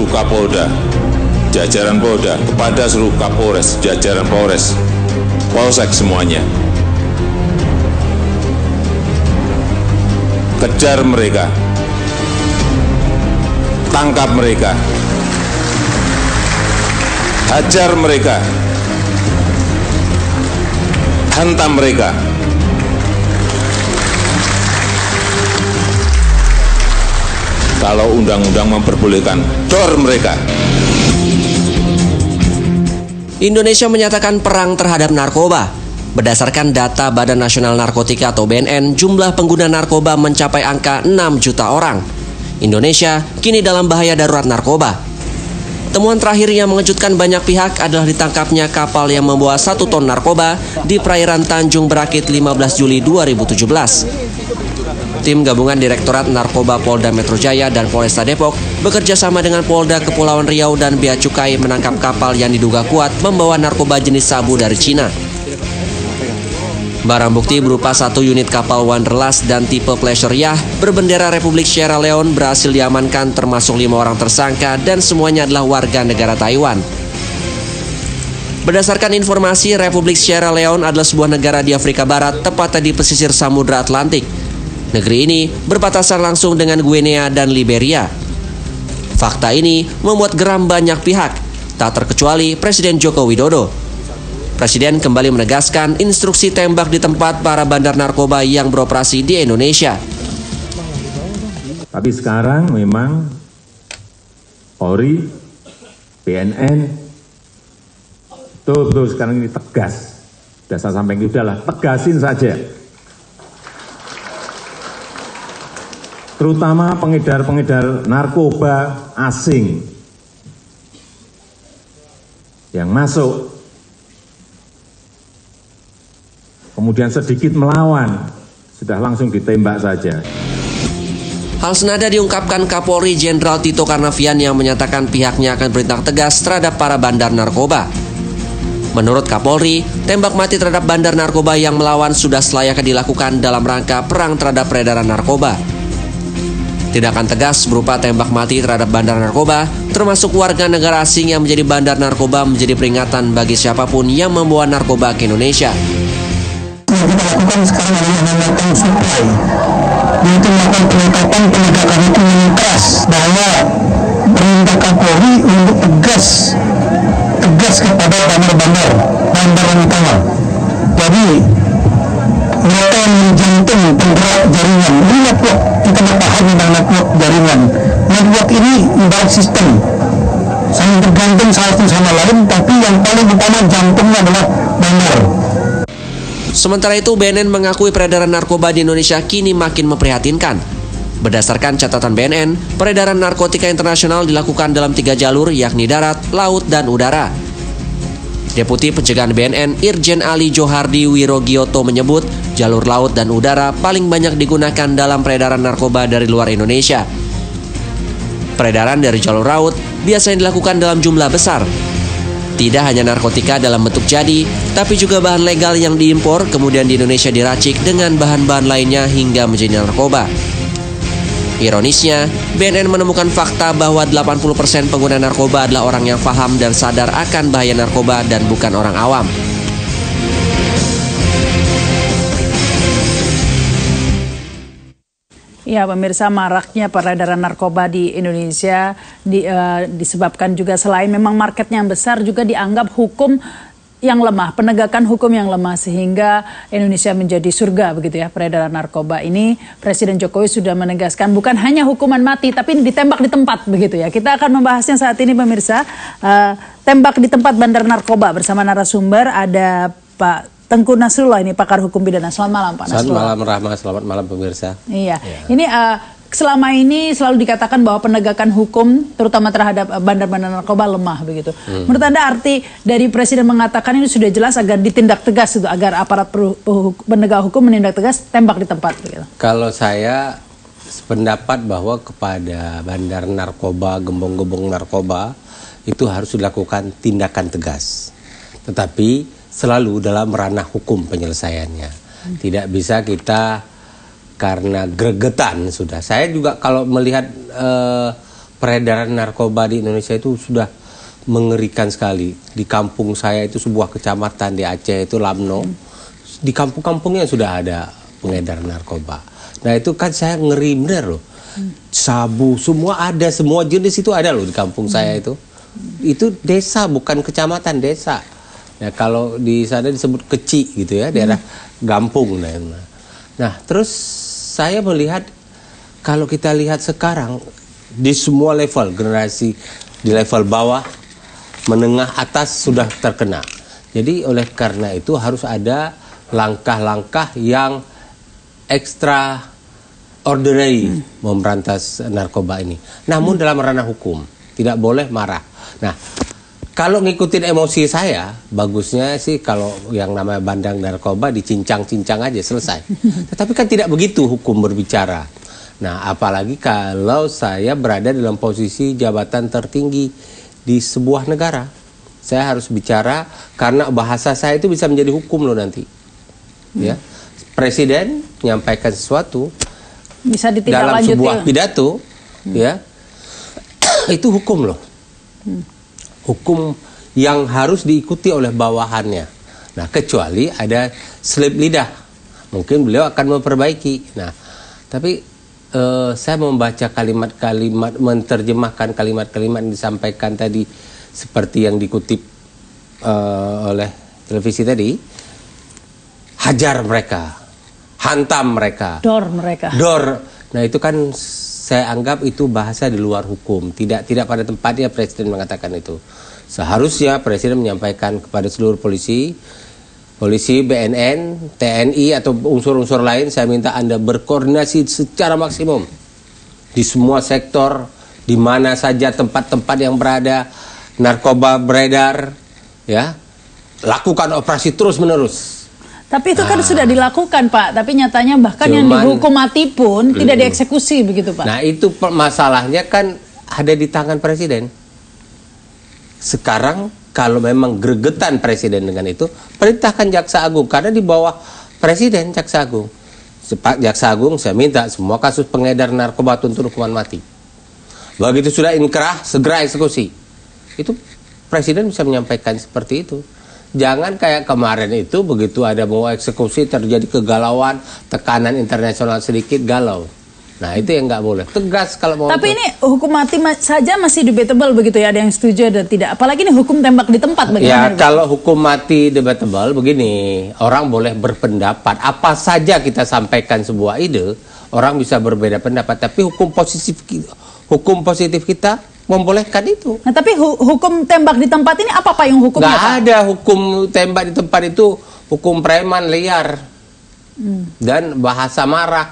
Kapolda, jajaran Polda, kepada seluruh Kapolres, jajaran Polres, Polsek semuanya. Kejar mereka, tangkap mereka, hajar mereka, hantam mereka. Kalau undang-undang memperbolehkan, dor mereka. Indonesia menyatakan perang terhadap narkoba. Berdasarkan data Badan Nasional Narkotika atau BNN, jumlah pengguna narkoba mencapai angka 6 juta orang. Indonesia kini dalam bahaya darurat narkoba. Temuan terakhir yang mengejutkan banyak pihak adalah ditangkapnya kapal yang membawa 1 ton narkoba di perairan Tanjung Berakit 15 Juli 2017. Tim gabungan Direktorat Narkoba Polda Metro Jaya dan Polresta Depok bekerja sama dengan Polda Kepulauan Riau dan Bea Cukai menangkap kapal yang diduga kuat membawa narkoba jenis sabu dari Cina. Barang bukti berupa 1 unit kapal Wanderlust dan tipe Pleasure Yacht berbendera Republik Sierra Leone berhasil diamankan, termasuk 5 orang tersangka dan semuanya adalah warga negara Taiwan. Berdasarkan informasi, Republik Sierra Leone adalah sebuah negara di Afrika Barat, tepatnya di pesisir Samudra Atlantik. Negeri ini berbatasan langsung dengan Guinea dan Liberia. Fakta ini membuat geram banyak pihak, tak terkecuali Presiden Joko Widodo. Presiden kembali menegaskan instruksi tembak di tempat para bandar narkoba yang beroperasi di Indonesia. Tapi sekarang memang Polri, BNN, betul sekarang ini tegas. Sudah saya sampaikan, udahlah, tegasin saja. Terutama pengedar-pengedar narkoba asing yang masuk, kemudian sedikit melawan, sudah langsung ditembak saja. Hal senada diungkapkan Kapolri Jenderal Tito Karnavian yang menyatakan pihaknya akan bertindak tegas terhadap para bandar narkoba. Menurut Kapolri, tembak mati terhadap bandar narkoba yang melawan sudah selayaknya dilakukan dalam rangka perang terhadap peredaran narkoba. Tindakan tegas berupa tembak mati terhadap bandar narkoba, termasuk warga negara asing yang menjadi bandar narkoba, menjadi peringatan bagi siapapun yang membawa narkoba ke Indonesia. Yang kita lakukan sekarang adalah menangkan supply, yaitu melakukan peningkatan penegakan hukum yang keras, bahwa perintah Kapolri untuk tegas kepada bandar-bandar yang utama. Jadi mereka yang menjantung penggerak jaringan, ini network, kita memahami tentang network jaringan. Network ini ibarat sistem, saling tergantung satu sama lain, tapi yang paling utama jantungnya adalah bandar. Sementara itu, BNN mengakui peredaran narkoba di Indonesia kini makin memprihatinkan. Berdasarkan catatan BNN, peredaran narkotika internasional dilakukan dalam 3 jalur, yakni darat, laut, dan udara. Deputi Pencegahan BNN Irjen Ali Johardi Wirogioto menyebut jalur laut dan udara paling banyak digunakan dalam peredaran narkoba dari luar Indonesia. Peredaran dari jalur laut biasanya dilakukan dalam jumlah besar. Tidak hanya narkotika dalam bentuk jadi, tapi juga bahan legal yang diimpor kemudian di Indonesia diracik dengan bahan-bahan lainnya hingga menjadi narkoba. Ironisnya, BNN menemukan fakta bahwa 80% pengguna narkoba adalah orang yang paham dan sadar akan bahaya narkoba dan bukan orang awam. Ya, pemirsa, maraknya peredaran narkoba di Indonesia disebabkan juga selain memang marketnya yang besar, juga dianggap hukum yang lemah, penegakan hukum yang lemah, sehingga Indonesia menjadi surga begitu ya peredaran narkoba ini. Presiden Jokowi sudah menegaskan bukan hanya hukuman mati tapi ditembak di tempat begitu ya. Kita akan membahasnya saat ini pemirsa, tembak di tempat bandar narkoba bersama narasumber ada Pak Tengku Nasrullah, ini pakar hukum pidana. Selamat malam Pak Nasrullah. Selamat malam Rahma, selamat malam pemirsa. Iya, ini selama ini selalu dikatakan bahwa penegakan hukum terutama terhadap bandar-bandar narkoba lemah begitu. Menurut Anda arti dari Presiden mengatakan ini sudah jelas agar ditindak tegas itu, agar aparat penegak hukum menindak tegas, tembak di tempat begitu. Kalau saya sependapat bahwa kepada bandar narkoba, gembong-gembong narkoba itu harus dilakukan tindakan tegas. Tetapi selalu dalam ranah hukum penyelesaiannya. Tidak bisa kita karena gregetan sudah. Saya juga kalau melihat peredaran narkoba di Indonesia itu sudah mengerikan sekali. Di kampung saya itu sebuah kecamatan di Aceh itu Lamno. Di kampung-kampungnya sudah ada pengedar narkoba. Nah itu kan saya ngeri bener loh. Sabu semua ada, semua jenis itu ada loh di kampung saya itu. Itu desa bukan kecamatan, desa. Nah kalau di sana disebut kecil gitu ya, daerah Gampung. Nah terus saya melihat kalau kita lihat sekarang di semua level generasi, di level bawah, menengah, atas sudah terkena. Jadi oleh karena itu harus ada langkah-langkah yang extraordinary memberantas narkoba ini. Namun dalam ranah hukum, tidak boleh marah. Nah, kalau ngikutin emosi saya, bagusnya sih kalau yang namanya bandang narkoba dicincang-cincang aja selesai. Tetapi kan tidak begitu hukum berbicara. Nah, apalagi kalau saya berada dalam posisi jabatan tertinggi di sebuah negara. Saya harus bicara karena bahasa saya itu bisa menjadi hukum loh nanti. Ya. Presiden menyampaikan sesuatu bisa dalam sebuah pidato, ya. Itu hukum loh. Hukum yang harus diikuti oleh bawahannya. Nah, kecuali ada slip lidah. Mungkin beliau akan memperbaiki. Nah, tapi saya membaca kalimat-kalimat, menerjemahkan kalimat-kalimat yang disampaikan tadi seperti yang dikutip oleh televisi tadi. Hajar mereka, hantam mereka, dor mereka. Dor. Nah itu kan saya anggap itu bahasa di luar hukum. Tidak pada tempatnya Presiden mengatakan itu. Seharusnya Presiden menyampaikan kepada seluruh polisi, BNN, TNI atau unsur-unsur lain, saya minta Anda berkoordinasi secara maksimum di semua sektor, di mana saja tempat-tempat yang berada narkoba beredar, ya, lakukan operasi terus-menerus. Tapi itu kan sudah dilakukan, Pak. Tapi nyatanya bahkan yang dihukum mati pun tidak dieksekusi begitu, Pak. Nah itu masalahnya kan ada di tangan Presiden. Sekarang kalau memang gregetan Presiden dengan itu, perintahkan Jaksa Agung. Karena di bawah Presiden Jaksa Agung. Jaksa Agung saya minta semua kasus pengedar narkoba tuntut hukuman mati. Begitu sudah inkrah, segera eksekusi. Itu Presiden bisa menyampaikan seperti itu. Jangan kayak kemarin itu begitu ada mau eksekusi terjadi kegalauan, tekanan internasional sedikit galau. Nah itu yang nggak boleh, tegas kalau mau. Tapi ini hukum mati saja masih debatable begitu ya, ada yang setuju ada tidak. Apalagi ini hukum tembak di tempat bagaimana? Ya kalau hukum mati debatable begini, orang boleh berpendapat. Apa saja kita sampaikan sebuah ide, orang bisa berbeda pendapat. Tapi hukum positif kita membolehkan itu. Nah, tapi hukum tembak di tempat ini apa Pak yang hukumnya? Nggak ada hukum tembak di tempat itu, hukum preman liar dan bahasa marah.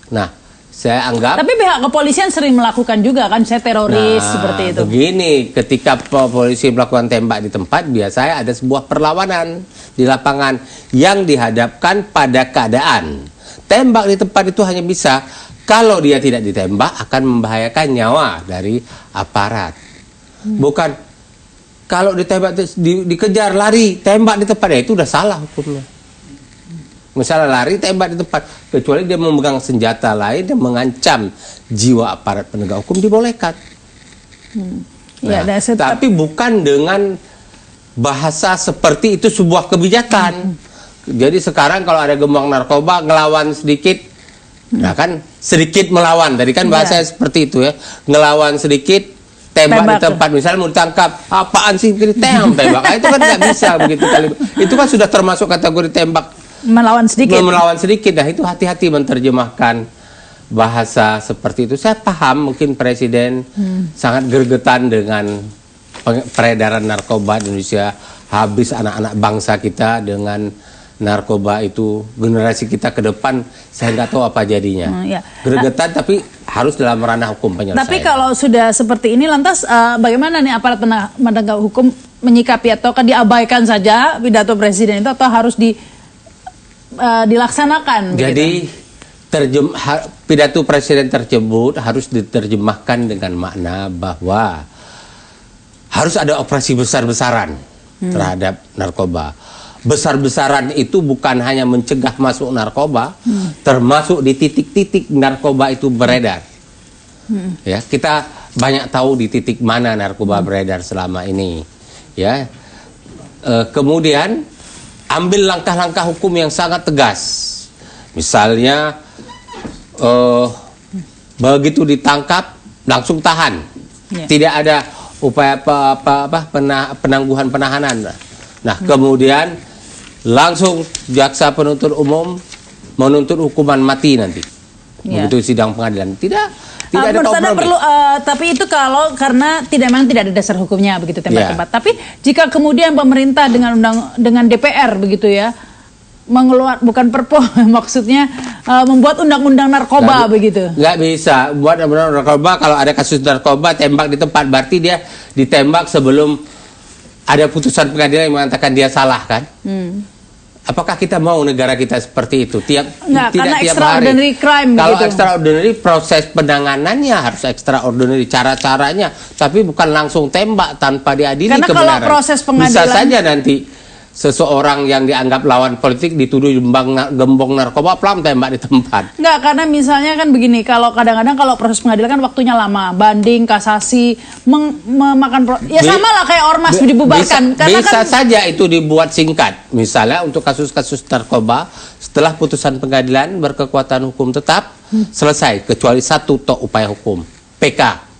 Nah, saya anggap. Tapi pihak kepolisian sering melakukan juga kan, saya teroris seperti itu. Begini, ketika polisi melakukan tembak di tempat, biasanya ada sebuah perlawanan di lapangan yang dihadapkan pada keadaan. Tembak di tempat itu hanya bisa kalau dia tidak ditembak akan membahayakan nyawa dari aparat. Bukan kalau ditembak dikejar lari tembak di tempat, ya itu udah salah hukumnya. Misalnya lari tembak di tempat, kecuali dia memegang senjata lain dan mengancam jiwa aparat penegak hukum dibolehkan. Nah, tapi bukan dengan bahasa seperti itu sebuah kebijakan. Jadi sekarang kalau ada gembong narkoba ngelawan sedikit, nah kan sedikit melawan, tadi kan bahasa seperti itu ya, ngelawan sedikit, tembak di tempat, misalnya mau ditangkap, apaan sih tembak, nah, itu kan nggak bisa begitu kali, itu kan sudah termasuk kategori tembak melawan sedikit. Nah itu hati-hati menerjemahkan bahasa seperti itu. Saya paham mungkin Presiden sangat gregetan dengan peredaran narkoba di Indonesia, habis anak-anak bangsa kita dengan narkoba itu, generasi kita ke depan saya nggak tahu apa jadinya. Gregetan tapi harus dalam ranah hukum penyelesaian. Tapi kalau sudah seperti ini lantas bagaimana nih aparat penegak hukum menyikapi, atau kan diabaikan saja pidato Presiden itu, atau harus dilaksanakan? Jadi pidato Presiden tersebut harus diterjemahkan dengan makna bahwa harus ada operasi besar-besaran terhadap narkoba. Besar-besaran itu bukan hanya mencegah masuk narkoba, termasuk di titik-titik narkoba itu beredar. Ya, kita banyak tahu di titik mana narkoba beredar selama ini, ya. Kemudian ambil langkah-langkah hukum yang sangat tegas, misalnya begitu ditangkap langsung tahan, tidak ada upaya penangguhan penahanan. Nah, kemudian langsung jaksa penuntut umum menuntut hukuman mati nanti. Begitu sidang pengadilan. Tidak ada kompromi. Perlu, tapi itu kalau karena memang tidak ada dasar hukumnya begitu tembak-tembak. Tapi jika kemudian pemerintah dengan DPR begitu ya bukan perpu maksudnya membuat undang-undang narkoba begitu. Nggak bisa buat undang-undang narkoba kalau ada kasus narkoba tembak di tempat, berarti dia ditembak sebelum ada putusan pengadilan yang mengatakan dia salah kan? Apakah kita mau negara kita seperti itu? Tidak tiap hari. Crime, kalau gitu. Extraordinary, proses penanganannya harus extraordinary, cara-caranya, tapi bukan langsung tembak tanpa diadili kebenaran. Karena kalau proses pengadilan bisa saja nanti seseorang yang dianggap lawan politik dituduh gembong narkoba, pelan tembak di tempat. Enggak, karena misalnya kan begini, kalau kadang-kadang kalau proses pengadilan kan waktunya lama, banding, kasasi, memakan sama lah kayak ormas dibubarkan. Bisa saja itu dibuat singkat. Misalnya untuk kasus-kasus narkoba, setelah putusan pengadilan berkekuatan hukum tetap, selesai, kecuali satu tok upaya hukum, PK.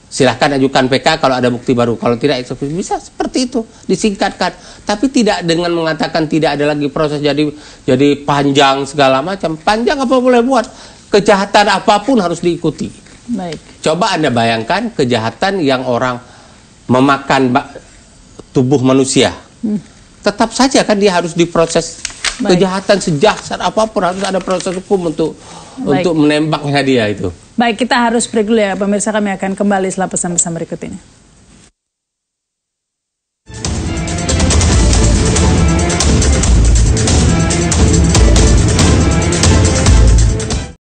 Silahkan ajukan PK kalau ada bukti baru, kalau tidak eksekusi, bisa seperti itu, disingkatkan. Tapi tidak dengan mengatakan tidak ada lagi proses jadi panjang segala macam. Panjang apa boleh buat, kejahatan apapun harus diikuti. Baik. Coba Anda bayangkan kejahatan yang orang memakan tubuh manusia, tetap saja kan dia harus diproses. Baik. Kejahatan sejahat apapun harus ada proses hukum untuk menembaknya dia itu. Baik, kita harus break dulu ya pemirsa, kami akan kembali setelah pesan-pesan berikut ini.